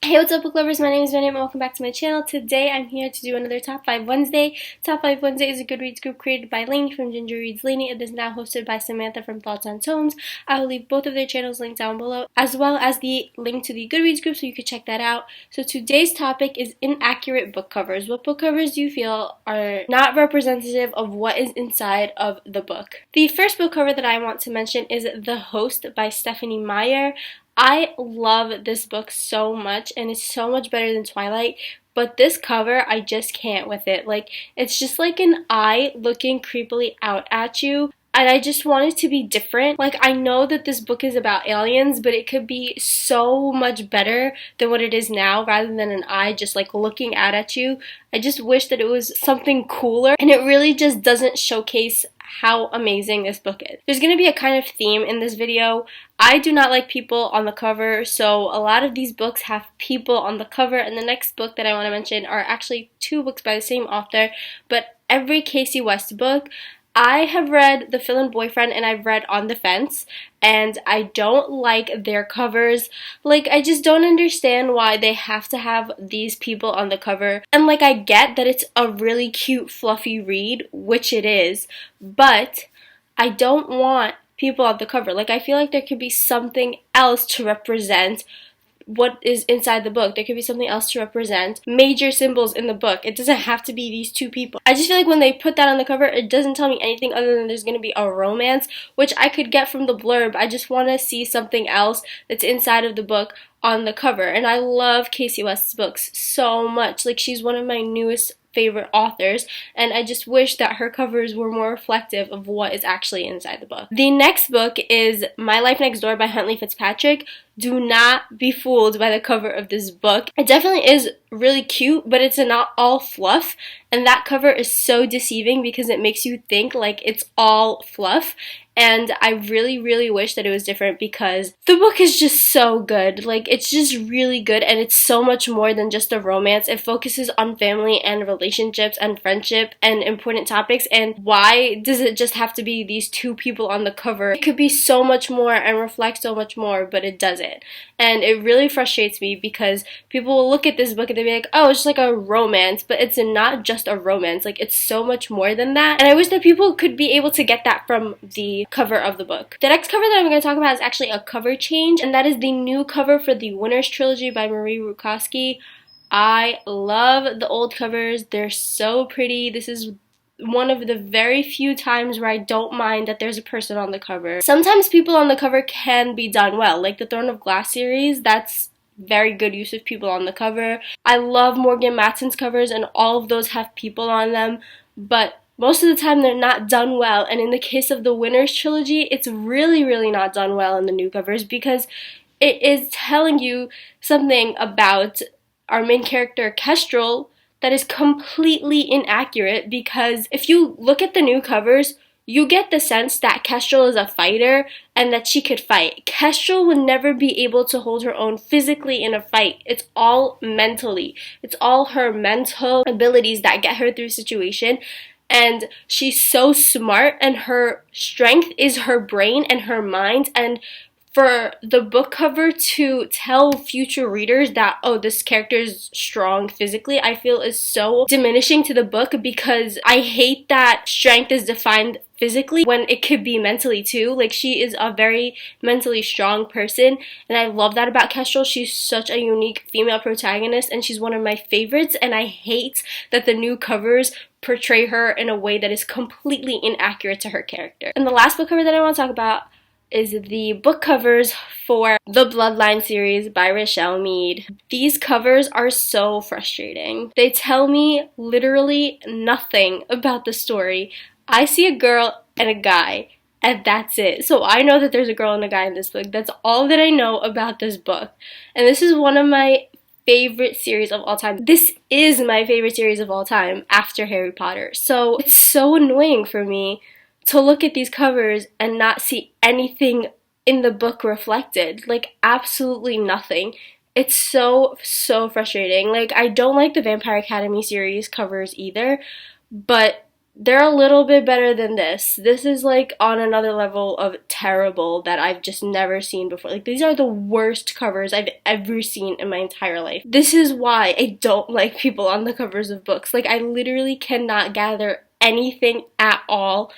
Hey, what's up, book lovers? My name is Vanny and welcome back to my channel. Today I'm here to do another Top 5 Wednesday. Top 5 Wednesday is a Goodreads group created by Lainey from Ginger Reads Lainey. It is now hosted by Samantha from Thoughts on Tomes. I will leave both of their channels linked down below, as well as the link to the Goodreads group so you can check that out. So today's topic is inaccurate book covers. What book covers do you feel are not representative of what is inside of the book? The first book cover that I want to mention is The Host by Stephanie Meyer. I love this book so much, and it's so much better than Twilight, but this cover, I just can't with it. Like, it's just like an eye looking creepily out at you, and I just want it to be different. Like, I know that this book is about aliens, but it could be so much better than what it is now, rather than an eye just like looking out at you. I just wish that it was something cooler, and it really just doesn't showcase how amazing this book is. There's going to be a kind of theme in this video. I do not like people on the cover, so a lot of these books have people on the cover, and the next book that I want to mention are actually two books by the same author, but every Casey West book. I have read The Fillin Boyfriend and I've read On the Fence, and I don't like their covers. Like, I just don't understand why they have to have these people on the cover. And like, I get that it's a really cute, fluffy read, which it is, but I don't want people on the cover. Like, I feel like there could be something else to represent what is inside the book. There could be something else to represent major symbols in the book. It doesn't have to be these two people. I just feel like when they put that on the cover, it doesn't tell me anything other than there's going to be a romance, which I could get from the blurb. I just want to see something else that's inside of the book on the cover. And I love Casey West's books so much. Like, she's one of my newest favorite authors, and I just wish that her covers were more reflective of what is actually inside the book. The next book is My Life Next Door by Huntley Fitzpatrick. Do not be fooled by the cover of this book. It definitely is really cute, but it's not all fluff, and that cover is so deceiving because it makes you think like it's all fluff. And I really, really wish that it was different because the book is just so good. Like, it's just really good, and it's so much more than just a romance. It focuses on family and relationships and friendship and important topics, and why does it just have to be these two people on the cover? It could be so much more and reflect so much more, but it doesn't. And it really frustrates me because people will look at this book and they'll be like, oh, it's just like a romance, but it's not just a romance. Like, it's so much more than that, and I wish that people could be able to get that from the cover of the book. The next cover that I'm going to talk about is actually a cover change, and that is the new cover for the Winners Trilogy by Marie Rukowski. I love the old covers. They're so pretty. This is one of the very few times where I don't mind that there's a person on the cover. Sometimes people on the cover can be done well, like the Throne of Glass series. That's very good use of people on the cover. I love Morgan Mattin's covers, and all of those have people on them, but most of the time they're not done well. And in the case of the Winners Trilogy, it's really, really not done well in the new covers because it is telling you something about our main character, Kestrel, that is completely inaccurate, because if you look at the new covers, you get the sense that Kestrel is a fighter and that she could fight. Kestrel would never be able to hold her own physically in a fight. It's all mentally. It's all her mental abilities that get her through a situation. And she's so smart, and her strength is her brain and her mind. And for the book cover to tell future readers that, oh, this character is strong physically, I feel is so diminishing to the book, because I hate that strength is defined physically when it could be mentally too. Like, she is a very mentally strong person, and I love that about Kestrel. She's such a unique female protagonist, and she's one of my favorites, and I hate that the new covers portray her in a way that is completely inaccurate to her character. And the last book cover that I want to talk about is the book covers for the Bloodlines series by Rochelle Mead. These covers are so frustrating. They tell me literally nothing about the story. I see a girl and a guy, and that's it. So I know that there's a girl and a guy in this book. That's all that I know about this book. And this is one of my favorite series of all time. This is my favorite series of all time after Harry Potter. So it's so annoying for me to look at these covers and not see anything in the book reflected. Like, absolutely nothing. It's so frustrating. Like, I don't like the Vampire Academy series covers either, but they're a little bit better than this. This is like on another level of terrible that I've just never seen before. Like, these are the worst covers I've ever seen in my entire life. This is why I don't like people on the covers of books. Like, I literally cannot gather anything at all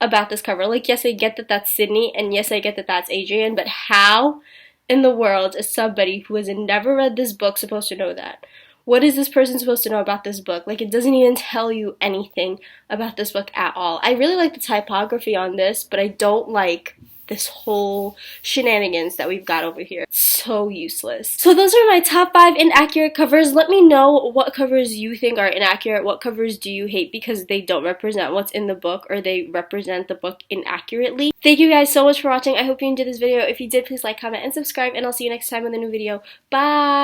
about this cover. Like, yes, I get that that's Sydney, and yes, I get that that's Adrian, but how in the world is somebody who has never read this book supposed to know that? What is this person supposed to know about this book? Like, it doesn't even tell you anything about this book at all. I really like the typography on this, but I don't like this whole shenanigans that we've got over here. So useless. So those are my top 5 inaccurate covers. Let me know what covers you think are inaccurate. What covers do you hate because they don't represent what's in the book, or they represent the book inaccurately. Thank you guys so much for watching. I hope you enjoyed this video. If you did, please like, comment, and subscribe, and I'll see you next time with a new video. Bye!